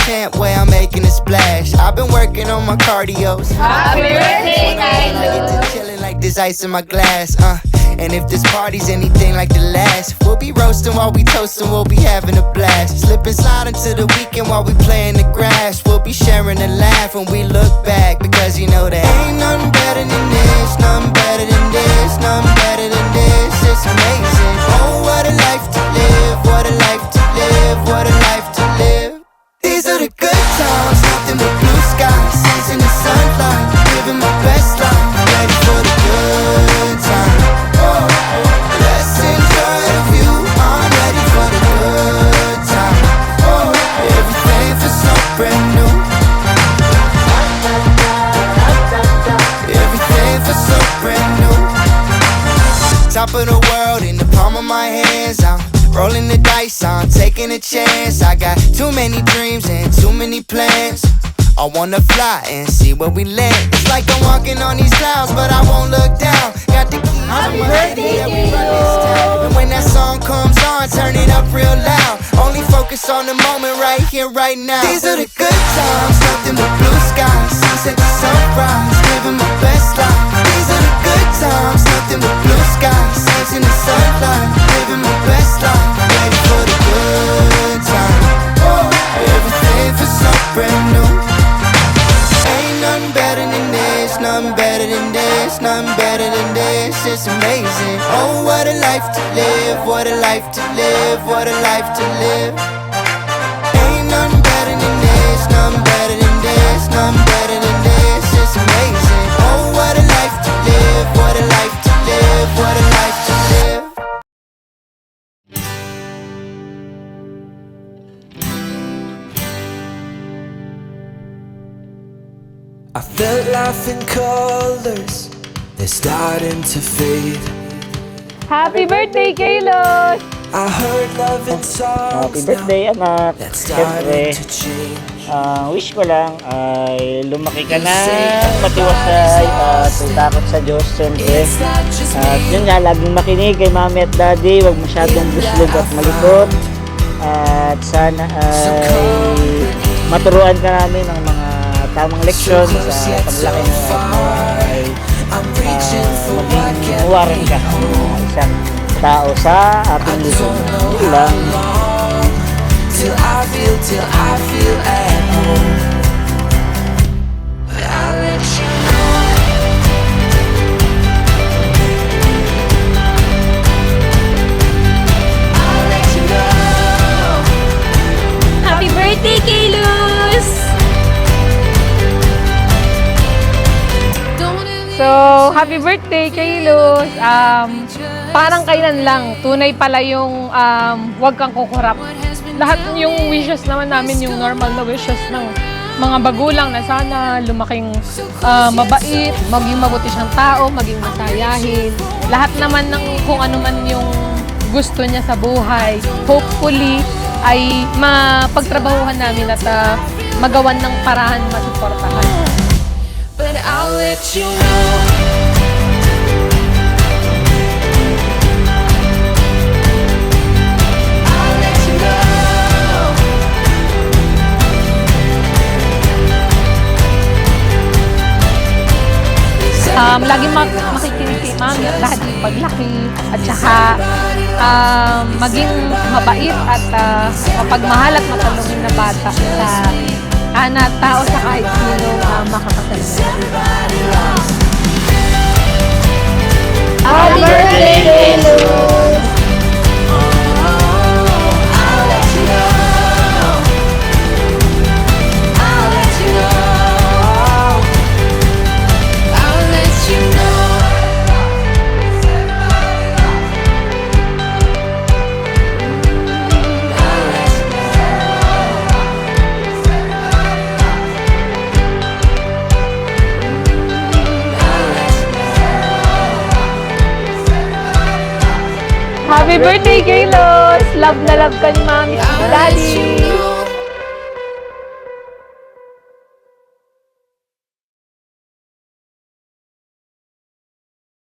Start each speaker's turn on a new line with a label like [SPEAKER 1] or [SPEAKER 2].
[SPEAKER 1] champ where I'm making a splash. I've been working on my cardios.
[SPEAKER 2] Happy birthday,
[SPEAKER 1] I get to chillin' like there's ice in my glass. And if this party's anything like the last, we'll be roasting while we toasting, we'll be having a blast. Slip and slide into the weekend while we play in the grass. We'll be sharing a laugh when we look back, because you know that ain't nothing better than this, nothing better than this, nothing better than this. It's amazing. Oh, what a life to live, what a life to live, what a life to live. These are the good times, nothing but blue skies, suns in the sunlight, living my best life, ready for the good time. Oh, let's enjoy the view, I'm ready for the good time. Oh, everything feels so brand new. Everything feels so brand new. Top of the world in the palm of my hands, I'm rolling the dice, I'm taking a chance. I got too many dreams and too many plans. I wanna fly and see where we land. It's like I'm walking on these clouds, but I won't look down. Got the keys to my city, yeah, we run this town. And when that song comes on, turn it up real loud. Only focus on the moment right here, right now. These are the good times, nothing but blue skies, sunset to sunrise, living my best life. These are the good times, nothing but blue skies, suns in the sunlight, living my best life, ready for the good time. Oh, everything feels so brand new. Ain't nothing better than this, nothing better than this, nothing better than this. It's amazing. Oh, what a life to live, what a life to live, what a life to live. Ain't nothing better than this, nothing better than this, nothing better than this. It's amazing. Oh, what a life to live, what a life to live, what a life to live.
[SPEAKER 3] I felt life in colors, they're starting to fade.
[SPEAKER 2] Happy birthday, Kaylos!
[SPEAKER 3] I heard love in
[SPEAKER 4] Happy
[SPEAKER 3] songs
[SPEAKER 4] birthday, anak.
[SPEAKER 3] that's
[SPEAKER 4] Siyempre,
[SPEAKER 3] starting to change.
[SPEAKER 4] wish ko lang ay lumaki ka na matiwasay at takot sa Diyos, siyempre.
[SPEAKER 3] It's not just
[SPEAKER 4] At
[SPEAKER 3] me.
[SPEAKER 4] yun nga, laging makinig kay mami at daddy, huwag masyadong buslog at malikot. At sana ay maturuan ka namin ng mga tamang leksyon sa paglaki mo ay
[SPEAKER 3] I'm reaching for what
[SPEAKER 4] maging
[SPEAKER 3] can't
[SPEAKER 4] uwaran
[SPEAKER 3] be
[SPEAKER 4] ka
[SPEAKER 3] home.
[SPEAKER 4] isang tao sa ating
[SPEAKER 3] I
[SPEAKER 4] lugar.
[SPEAKER 3] don't know
[SPEAKER 4] Yun
[SPEAKER 3] how
[SPEAKER 4] lang.
[SPEAKER 3] long till I feel at home. But I'll let you know. I'll let you know.
[SPEAKER 2] Happy birthday, Kaylos! So, happy birthday, Kaylos! Parang kailan lang, tunay pala yung wag kang kukurap. Lahat yung wishes naman namin, yung normal na wishes ng mga bagulang na sana lumaking mabait, maging mabuti siyang tao, maging masayahin. Lahat naman ng kung ano man yung gusto niya sa buhay, hopefully ay mapagtrabahuhan namin at magawan ng parahan masuportahan.
[SPEAKER 3] But I'll let you know. I'll let you know.
[SPEAKER 2] Laging makikinig kay mami at daddy paglaki at saka maging mabait at mapagmahal at matalungin na bata sa tao sa kahit sino makakasalita. Happy birthday, Kaylos!
[SPEAKER 3] I'll let you know. I'll let you know. I'll let you know.
[SPEAKER 2] Happy birthday, Kaylos! Love na love ka ni mami at daddy!